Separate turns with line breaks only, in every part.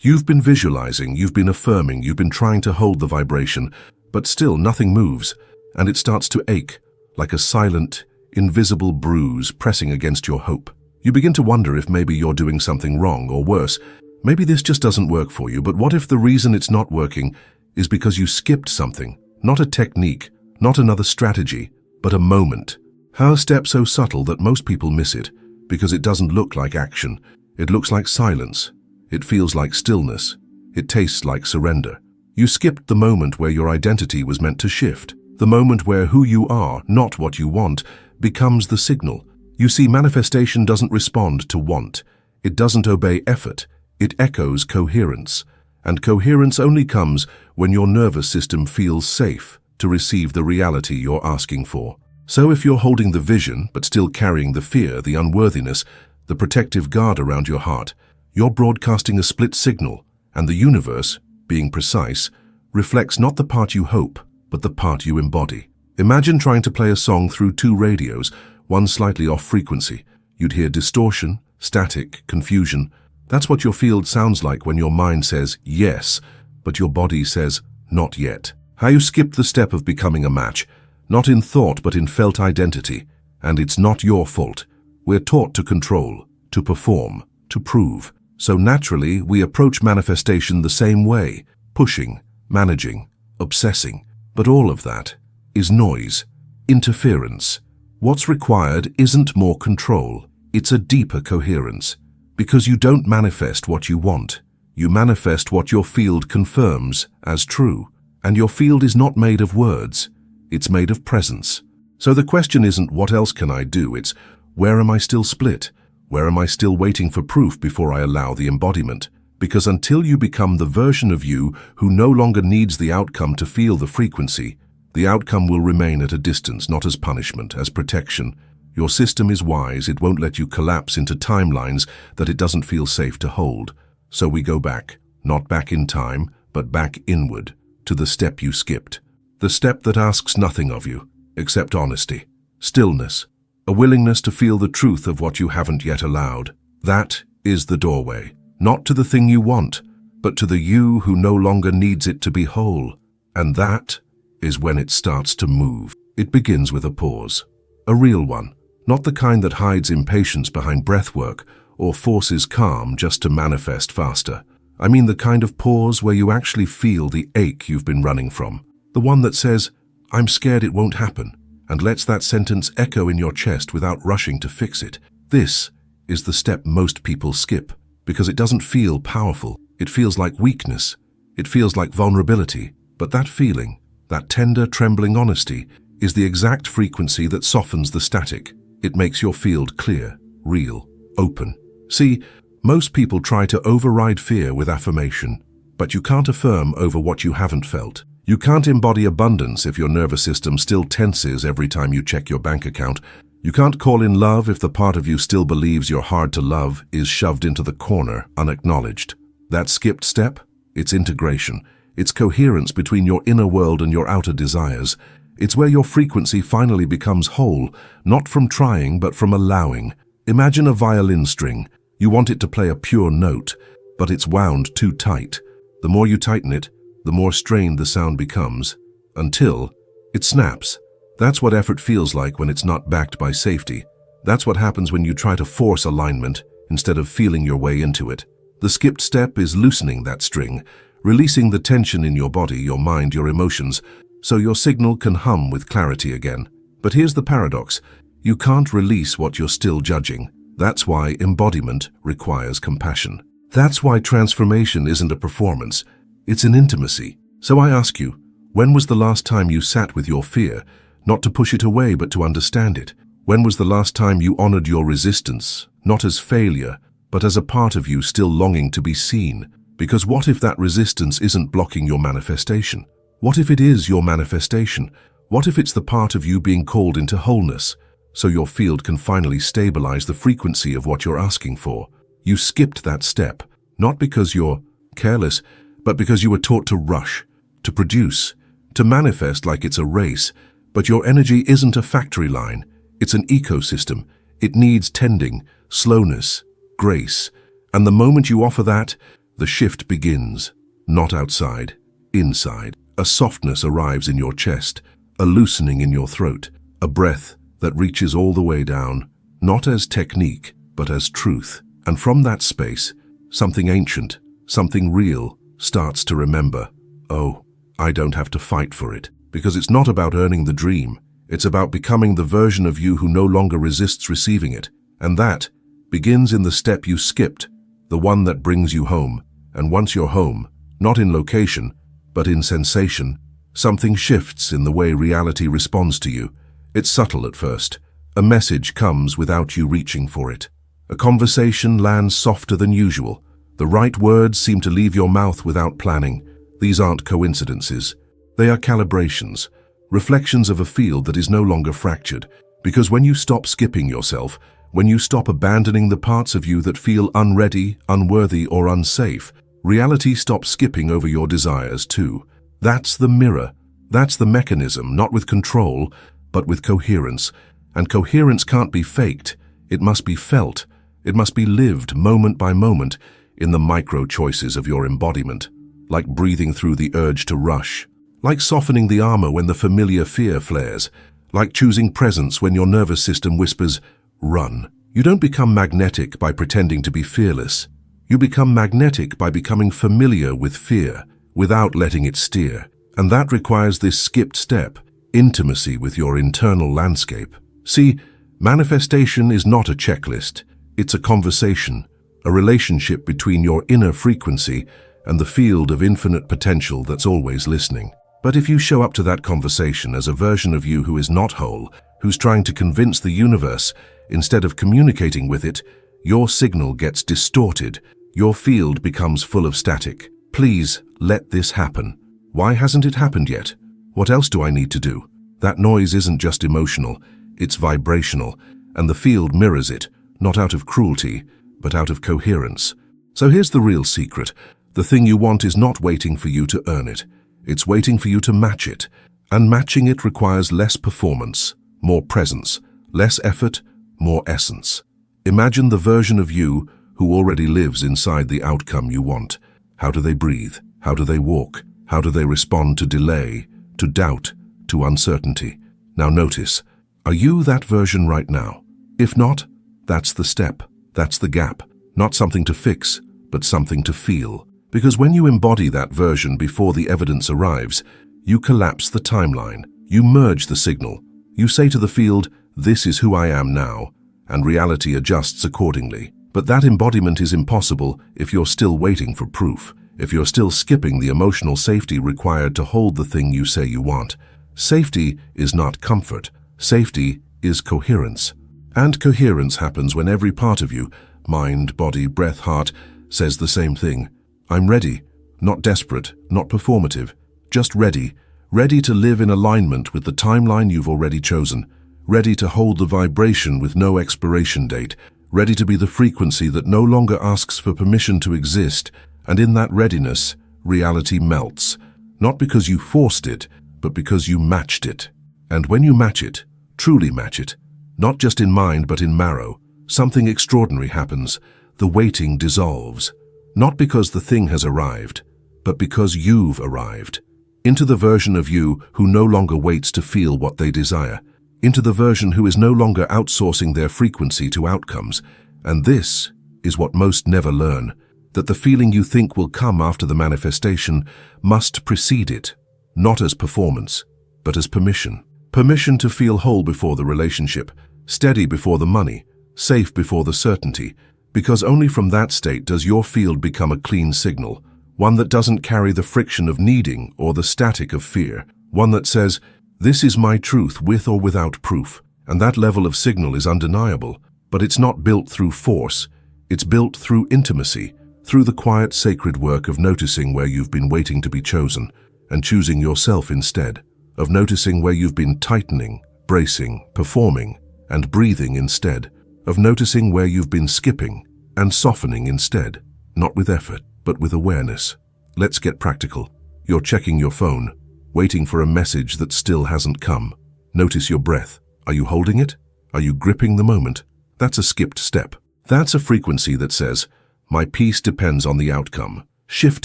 You've been visualizing, you've been affirming, you've been trying to hold the vibration, but still nothing moves, and it starts to ache, like a silent, invisible bruise pressing against your hope. You begin to wonder if maybe you're doing something wrong, or worse, maybe this just doesn't work for you. But what if the reason it's not working is because you skipped something? Not a technique, not another strategy, but a moment. How a step so subtle that most people miss it, because it doesn't look like action. It looks like silence. It feels like stillness. It tastes like surrender. You skipped the moment where your identity was meant to shift. The moment where who you are, not what you want, becomes the signal. You see, manifestation doesn't respond to want. It doesn't obey effort. It echoes coherence. And coherence only comes when your nervous system feels safe to receive the reality you're asking for. So if you're holding the vision, but still carrying the fear, the unworthiness, the protective guard around your heart, you're broadcasting a split signal, and the universe, being precise, reflects not the part you hope, but the part you embody. Imagine trying to play a song through two radios, one slightly off frequency. You'd hear distortion, static, confusion. That's what your field sounds like when your mind says yes, but your body says not yet. How you skipped the step of becoming a match, not in thought but in felt identity. And it's not your fault. We're taught to control, to perform, to prove. So naturally, we approach manifestation the same way, pushing, managing, obsessing. But all of that is noise, interference. What's required isn't more control, it's a deeper coherence. Because you don't manifest what you want. You manifest what your field confirms as true. And your field is not made of words, it's made of presence. So the question isn't what else can I do, it's where am I still split? Where am I still waiting for proof before I allow the embodiment? Because until you become the version of you who no longer needs the outcome to feel the frequency, the outcome will remain at a distance, not as punishment, as protection. Your system is wise, it won't let you collapse into timelines that it doesn't feel safe to hold. So we go back, not back in time, but back inward, to the step you skipped. The step that asks nothing of you, except honesty, stillness, a willingness to feel the truth of what you haven't yet allowed. That is the doorway, not to the thing you want, but to the you who no longer needs it to be whole. And that is when it starts to move. It begins with a pause, a real one, not the kind that hides impatience behind breathwork or forces calm just to manifest faster. I mean the kind of pause where you actually feel the ache you've been running from. The one that says, "I'm scared it won't happen," and lets that sentence echo in your chest without rushing to fix it. This is the step most people skip, because it doesn't feel powerful. It feels like weakness. It feels like vulnerability. But that feeling, that tender, trembling honesty, is the exact frequency that softens the static. It makes your field clear, real, open. See, most people try to override fear with affirmation, but you can't affirm over what you haven't felt. You can't embody abundance if your nervous system still tenses every time you check your bank account. You can't call in love if the part of you still believes you're hard to love is shoved into the corner, unacknowledged. That skipped step? It's integration. It's coherence between your inner world and your outer desires. It's where your frequency finally becomes whole, not from trying, but from allowing. Imagine a violin string. You want it to play a pure note, but it's wound too tight. The more you tighten it, the more strained the sound becomes, until it snaps. That's what effort feels like when it's not backed by safety. That's what happens when you try to force alignment instead of feeling your way into it. The skipped step is loosening that string, releasing the tension in your body, your mind, your emotions, so your signal can hum with clarity again. But here's the paradox. You can't release what you're still judging. That's why embodiment requires compassion. That's why transformation isn't a performance. It's an intimacy. So I ask you, when was the last time you sat with your fear, not to push it away but to understand it? When was the last time you honored your resistance, not as failure, but as a part of you still longing to be seen? Because what if that resistance isn't blocking your manifestation? What if it is your manifestation? What if it's the part of you being called into wholeness, so your field can finally stabilize the frequency of what you're asking for? You skipped that step, not because you're careless, but because you were taught to rush, to produce, to manifest like it's a race. But your energy isn't a factory line. It's an ecosystem. It needs tending, slowness, grace. And the moment you offer that, The shift begins, not outside, inside. A softness arrives in your chest, a loosening in your throat, a breath that reaches all the way down, not as technique, but as truth. And from that space, something ancient, something real, starts to remember. Oh, I don't have to fight for it. Because it's not about earning the dream. It's about becoming the version of you who no longer resists receiving it. And that begins in the step you skipped, the one that brings you home. And once you're home, not in location, but in sensation, something shifts in the way reality responds to you. It's subtle at first. A message comes without you reaching for it. A conversation lands softer than usual. The right words seem to leave your mouth without planning. These aren't coincidences. They are calibrations, reflections of a field that is no longer fractured. Because when you stop skipping yourself, when you stop abandoning the parts of you that feel unready, unworthy, or unsafe, reality stops skipping over your desires too. That's the mirror. That's the mechanism, not with control, but with coherence. And coherence can't be faked. It must be felt. It must be lived moment by moment in the micro choices of your embodiment, like breathing through the urge to rush, like softening the armor when the familiar fear flares, like choosing presence when your nervous system whispers, run. You don't become magnetic by pretending to be fearless. You become magnetic by becoming familiar with fear, without letting it steer. And that requires this skipped step, intimacy with your internal landscape. See, manifestation is not a checklist. It's a conversation, a relationship between your inner frequency and the field of infinite potential that's always listening. But if you show up to that conversation as a version of you who is not whole, who's trying to convince the universe instead of communicating with it, your signal gets distorted. Your field becomes full of static. Please let this happen. Why hasn't it happened yet? What else do I need to do? That noise isn't just emotional, it's vibrational, and the field mirrors it, not out of cruelty, but out of coherence. So here's the real secret. The thing you want is not waiting for you to earn it. It's waiting for you to match it. And matching it requires less performance, more presence, less effort, more essence. Imagine the version of you who already lives inside the outcome you want. How do they breathe? How do they walk? How do they respond to delay, to doubt, to uncertainty? Now notice, are you that version right now? If not, that's the step, that's the gap. Not something to fix, but something to feel. Because when you embody that version before the evidence arrives, you collapse the timeline, you merge the signal. You say to the field, this is who I am now, and reality adjusts accordingly. But that embodiment is impossible if you're still waiting for proof, if you're still skipping the emotional safety required to hold the thing you say you want. Safety is not comfort. Safety is coherence. And coherence happens when every part of you, mind, body, breath, heart, says the same thing. I'm ready, not desperate, not performative, just ready. Ready to live in alignment with the timeline you've already chosen. Ready to hold the vibration with no expiration date. Ready to be the frequency that no longer asks for permission to exist. And in that readiness, reality melts. Not because you forced it, but because you matched it. And when you match it, truly match it, not just in mind but in marrow, something extraordinary happens. The waiting dissolves. Not because the thing has arrived, but because you've arrived. Into the version of you who no longer waits to feel what they desire. Into the version who is no longer outsourcing their frequency to outcomes. And this is what most never learn, that the feeling you think will come after the manifestation must precede it, not as performance, but as permission. Permission to feel whole before the relationship, steady before the money, safe before the certainty, because only from that state does your field become a clean signal, one that doesn't carry the friction of needing or the static of fear, one that says, this is my truth with or without proof. And that level of signal is undeniable, but it's not built through force. It's built through intimacy, through the quiet, sacred work of noticing where you've been waiting to be chosen and choosing yourself instead, of noticing where you've been tightening, bracing, performing, and breathing instead, of noticing where you've been skipping and softening instead, not with effort, but with awareness. Let's get practical. You're checking your phone, waiting for a message that still hasn't come. Notice your breath. Are you holding it? Are you gripping the moment? That's a skipped step. That's a frequency that says, my peace depends on the outcome. Shift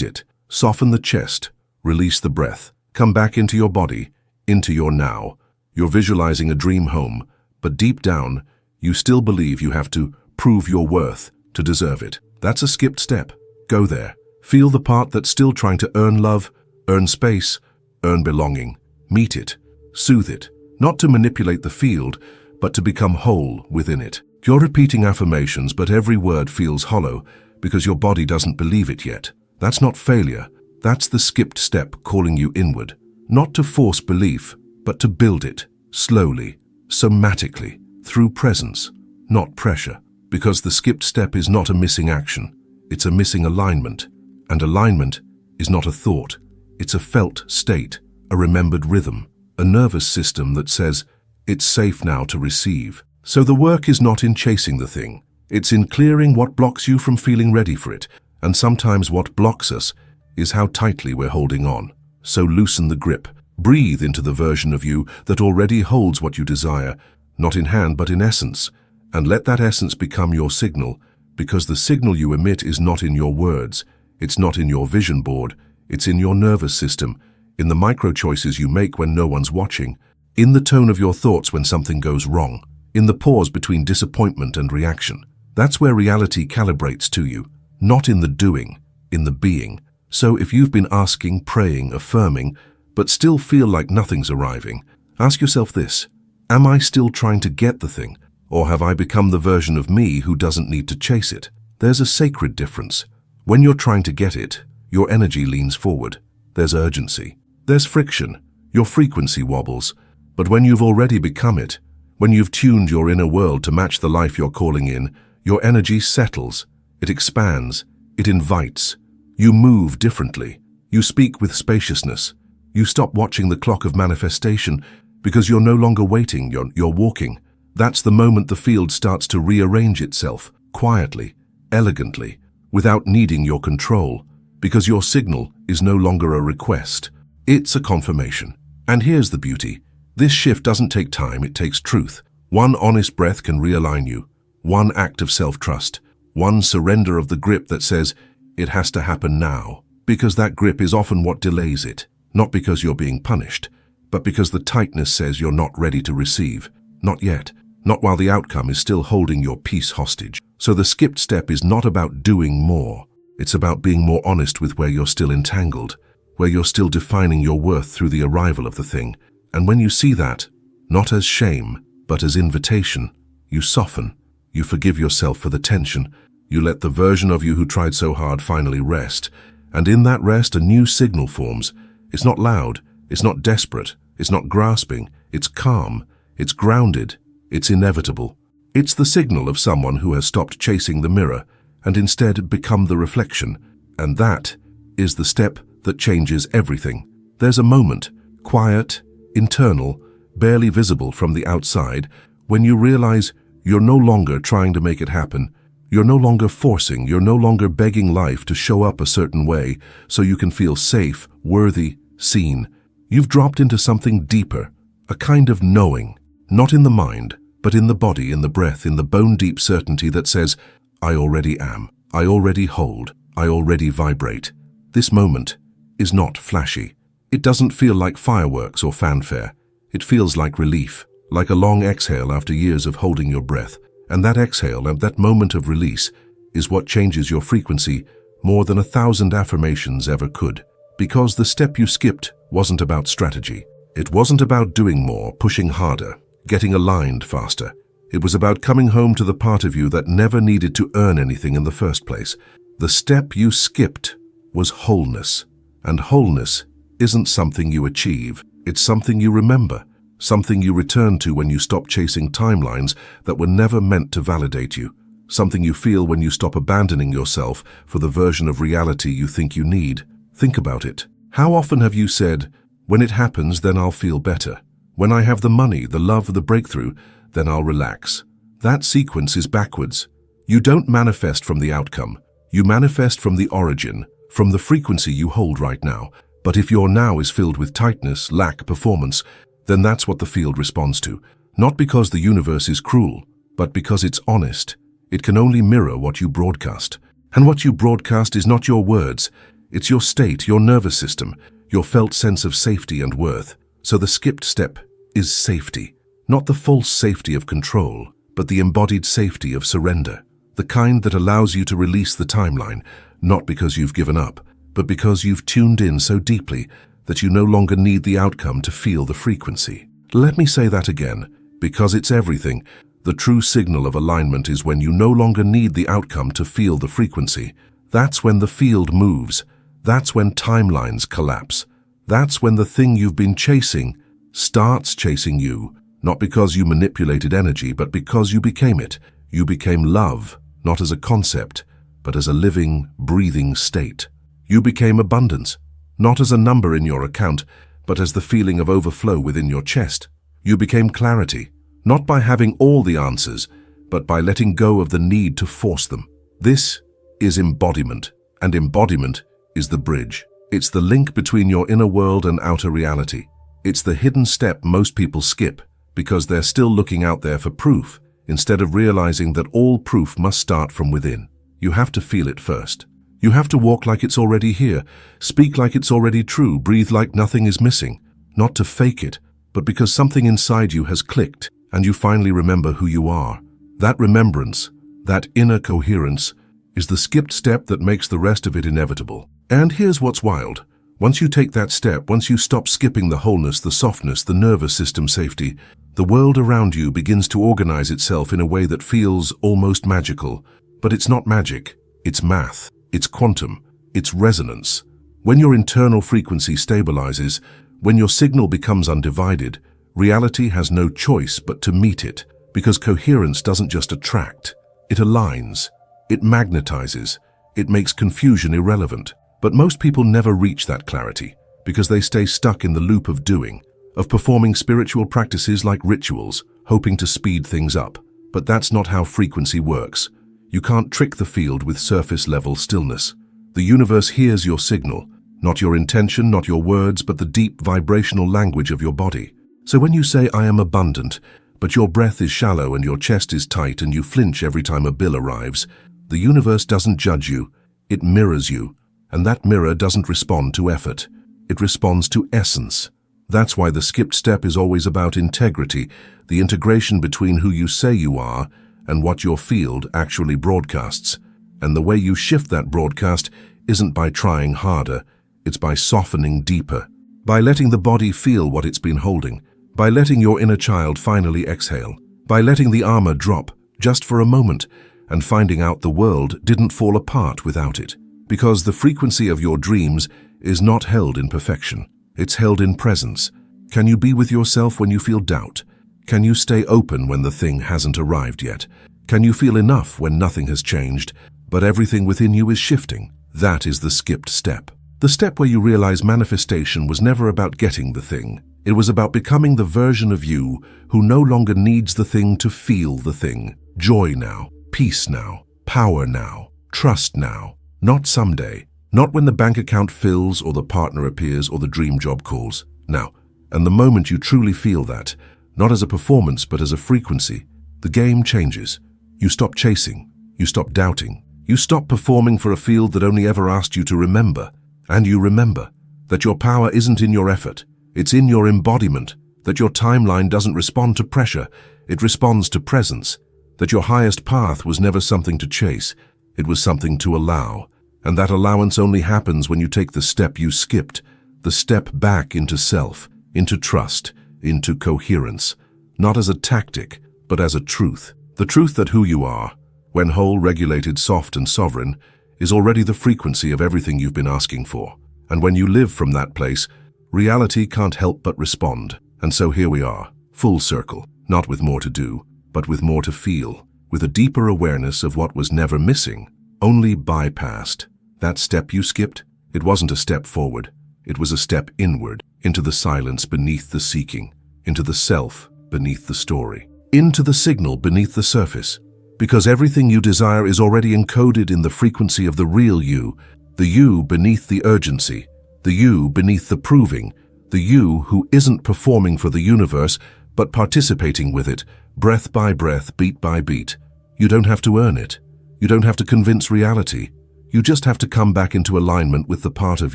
it. Soften the chest. Release the breath. Come back into your body, into your now. You're visualizing a dream home, but deep down, you still believe you have to prove your worth to deserve it. That's a skipped step. Go there. Feel the part that's still trying to earn love, earn space, earn belonging. Meet it. Soothe it. Not to manipulate the field, but to become whole within it. You're repeating affirmations, but every word feels hollow because your body doesn't believe it yet. That's not failure. That's the skipped step calling you inward. Not to force belief, but to build it, slowly, somatically, through presence, not pressure. Because the skipped step is not a missing action, it's a missing alignment. And alignment is not a thought, it's a felt state, a remembered rhythm, a nervous system that says, it's safe now to receive. So the work is not in chasing the thing, it's in clearing what blocks you from feeling ready for it. And sometimes what blocks us is how tightly we're holding on. So loosen the grip. Breathe into the version of you that already holds what you desire, not in hand but in essence. And let that essence become your signal, because the signal you emit is not in your words, it's not in your vision board, it's in your nervous system, in the micro choices you make when no one's watching, in the tone of your thoughts when something goes wrong, in the pause between disappointment and reaction. That's where reality calibrates to you, not in the doing, in the being. So if you've been asking, praying, affirming, but still feel like nothing's arriving, ask yourself this: am I still trying to get the thing, or have I become the version of me who doesn't need to chase it? There's a sacred difference. When you're trying to get it, your energy leans forward. There's urgency. There's friction. Your frequency wobbles. But when you've already become it, when you've tuned your inner world to match the life you're calling in, your energy settles. It expands. It invites. You move differently. You speak with spaciousness. You stop watching the clock of manifestation because you're no longer waiting, you're walking. That's the moment the field starts to rearrange itself, quietly, elegantly, without needing your control, because your signal is no longer a request. It's a confirmation. And here's the beauty. This shift doesn't take time, it takes truth. One honest breath can realign you. One act of self-trust. One surrender of the grip that says, it has to happen now. Because that grip is often what delays it. Not because you're being punished, but because the tightness says you're not ready to receive. Not yet. Not while the outcome is still holding your peace hostage. So the skipped step is not about doing more. It's about being more honest with where you're still entangled, where you're still defining your worth through the arrival of the thing. And when you see that, not as shame, but as invitation, you soften. You forgive yourself for the tension. You let the version of you who tried so hard finally rest. And in that rest, a new signal forms. It's not loud. It's not desperate. It's not grasping. It's calm. It's grounded. It's inevitable. It's the signal of someone who has stopped chasing the mirror and instead become the reflection. And that is the step that changes everything. There's a moment, quiet, internal, barely visible from the outside, when you realize you're no longer trying to make it happen. You're no longer forcing, you're no longer begging life to show up a certain way so you can feel safe, worthy, seen. You've dropped into something deeper, a kind of knowing, not in the mind, but in the body, in the breath, in the bone-deep certainty that says, I already am, I already hold, I already vibrate. This moment is not flashy. It doesn't feel like fireworks or fanfare. It feels like relief, like a long exhale after years of holding your breath. And that exhale and that moment of release is what changes your frequency more than 1,000 affirmations ever could. Because the step you skipped wasn't about strategy. It wasn't about doing more, pushing harder, getting aligned faster. It was about coming home to the part of you that never needed to earn anything in the first place. The step you skipped was wholeness. And wholeness isn't something you achieve. It's something you remember. Something you return to when you stop chasing timelines that were never meant to validate you. Something you feel when you stop abandoning yourself for the version of reality you think you need. Think about it. How often have you said, when it happens, then I'll feel better. When I have the money, the love, the breakthrough, then I'll relax. That sequence is backwards. You don't manifest from the outcome. You manifest from the origin, from the frequency you hold right now. But if your now is filled with tightness, lack, performance, then that's what the field responds to. Not because the universe is cruel, but because it's honest. It can only mirror what you broadcast. And what you broadcast is not your words, It's your state, your nervous system, your felt sense of safety and worth. So the skipped step is safety. Not the false safety of control, but the embodied safety of surrender. The kind that allows you to release the timeline, not because you've given up, but because you've tuned in so deeply that you no longer need the outcome to feel the frequency. Let me say that again, because it's everything. The true signal of alignment is when you no longer need the outcome to feel the frequency. That's when the field moves. That's when timelines collapse. That's when the thing you've been chasing starts chasing you, not because you manipulated energy, but because you became it. You became love, not as a concept, but as a living, breathing state. You became abundance, not as a number in your account, but as the feeling of overflow within your chest. You became clarity, not by having all the answers, but by letting go of the need to force them. This is embodiment, and embodiment is the bridge. It's the link between your inner world and outer reality. It's the hidden step most people skip because they're still looking out there for proof, instead of realizing that all proof must start from within. You have to feel it first. You have to walk like it's already here, speak like it's already true, breathe like nothing is missing, not to fake it, but because something inside you has clicked and you finally remember who you are. That remembrance, that inner coherence, is the skipped step that makes the rest of it inevitable. And here's what's wild. Once you take that step, once you stop skipping the wholeness, the softness, the nervous system safety, the world around you begins to organize itself in a way that feels almost magical. But it's not magic, it's math, it's quantum, it's resonance. When your internal frequency stabilizes, when your signal becomes undivided, reality has no choice but to meet it, because coherence doesn't just attract, it aligns, it magnetizes, it makes confusion irrelevant. But most people never reach that clarity because they stay stuck in the loop of doing, of performing spiritual practices like rituals, hoping to speed things up. But that's not how frequency works. You can't trick the field with surface-level stillness. The universe hears your signal, not your intention, not your words, but the deep vibrational language of your body. So when you say, "I am abundant," but your breath is shallow and your chest is tight and you flinch every time a bill arrives, the universe doesn't judge you, it mirrors you. And that mirror doesn't respond to effort. It responds to essence. That's why the skipped step is always about integrity, the integration between who you say you are and what your field actually broadcasts. And the way you shift that broadcast isn't by trying harder, it's by softening deeper, by letting the body feel what it's been holding, by letting your inner child finally exhale, by letting the armor drop just for a moment and finding out the world didn't fall apart without it. Because the frequency of your dreams is not held in perfection, it's held in presence. Can you be with yourself when you feel doubt? Can you stay open when the thing hasn't arrived yet? Can you feel enough when nothing has changed, but everything within you is shifting? That is the skipped step. The step where you realize manifestation was never about getting the thing. It was about becoming the version of you who no longer needs the thing to feel the thing. Joy now, peace now, power now, trust now. Not someday, not when the bank account fills or the partner appears or the dream job calls. Now, and the moment you truly feel that, not as a performance but as a frequency, the game changes. You stop chasing, you stop doubting, you stop performing for a field that only ever asked you to remember. And you remember that your power isn't in your effort, it's in your embodiment, that your timeline doesn't respond to pressure, it responds to presence, that your highest path was never something to chase, it was something to allow, and that allowance only happens when you take the step you skipped, the step back into self, into trust, into coherence, not as a tactic, but as a truth. The truth that who you are, when whole, regulated, soft and sovereign, is already the frequency of everything you've been asking for. And when you live from that place, reality can't help but respond. And so here we are, full circle, not with more to do, but with more to feel, with a deeper awareness of what was never missing, only bypassed. That step you skipped, it wasn't a step forward, it was a step inward, into the silence beneath the seeking, into the self beneath the story, into the signal beneath the surface. Because everything you desire is already encoded in the frequency of the real you, the you beneath the urgency, the you beneath the proving, the you who isn't performing for the universe, but participating with it, breath by breath, beat by beat. You don't have to earn it. You don't have to convince reality. You just have to come back into alignment with the part of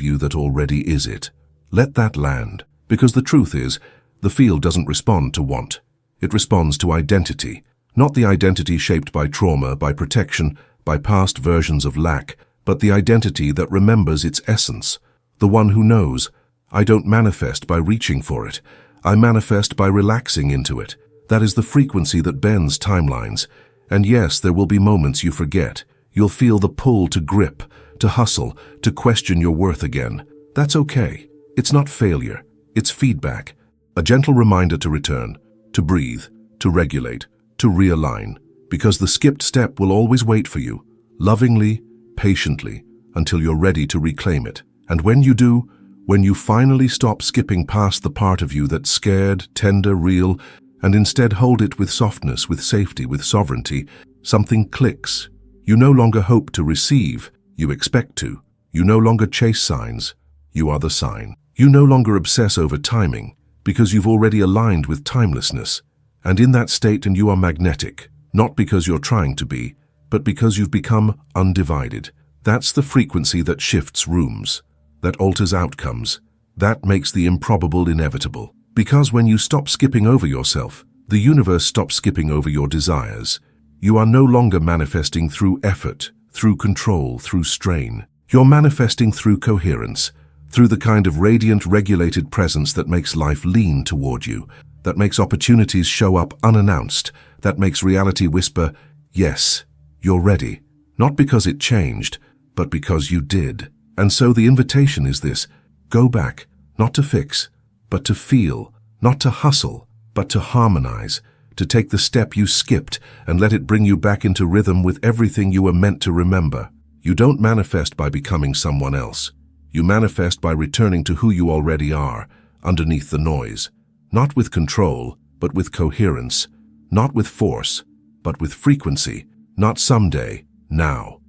you that already is it. Let that land, because the truth is, the field doesn't respond to want. It responds to identity, not the identity shaped by trauma, by protection, by past versions of lack, but the identity that remembers its essence. The one who knows, I don't manifest by reaching for it. I manifest by relaxing into it. That is the frequency that bends timelines. And yes, there will be moments you forget. You'll feel the pull to grip, to hustle, to question your worth again. That's okay. It's not failure. It's feedback. A gentle reminder to return, to breathe, to regulate, to realign. Because the skipped step will always wait for you, lovingly, patiently, until you're ready to reclaim it. And when you do, when you finally stop skipping past the part of you that's scared, tender, real, and instead hold it with softness, with safety, with sovereignty, something clicks. You no longer hope to receive, you expect to. You no longer chase signs, you are the sign. You no longer obsess over timing, because you've already aligned with timelessness. And in that state, you are magnetic, not because you're trying to be, but because you've become undivided. That's the frequency that shifts rooms, that alters outcomes, that makes the improbable inevitable. Because when you stop skipping over yourself, the universe stops skipping over your desires. You are no longer manifesting through effort, through control, through strain. You're manifesting through coherence, through the kind of radiant, regulated presence that makes life lean toward you, that makes opportunities show up unannounced, that makes reality whisper, yes, you're ready. Not because it changed, but because you did. And so the invitation is this: go back, not to fix, but to feel, not to hustle, but to harmonize, to take the step you skipped and let it bring you back into rhythm with everything you were meant to remember. You don't manifest by becoming someone else. You manifest by returning to who you already are, underneath the noise. Not with control, but with coherence. Not with force, but with frequency. Not someday, now.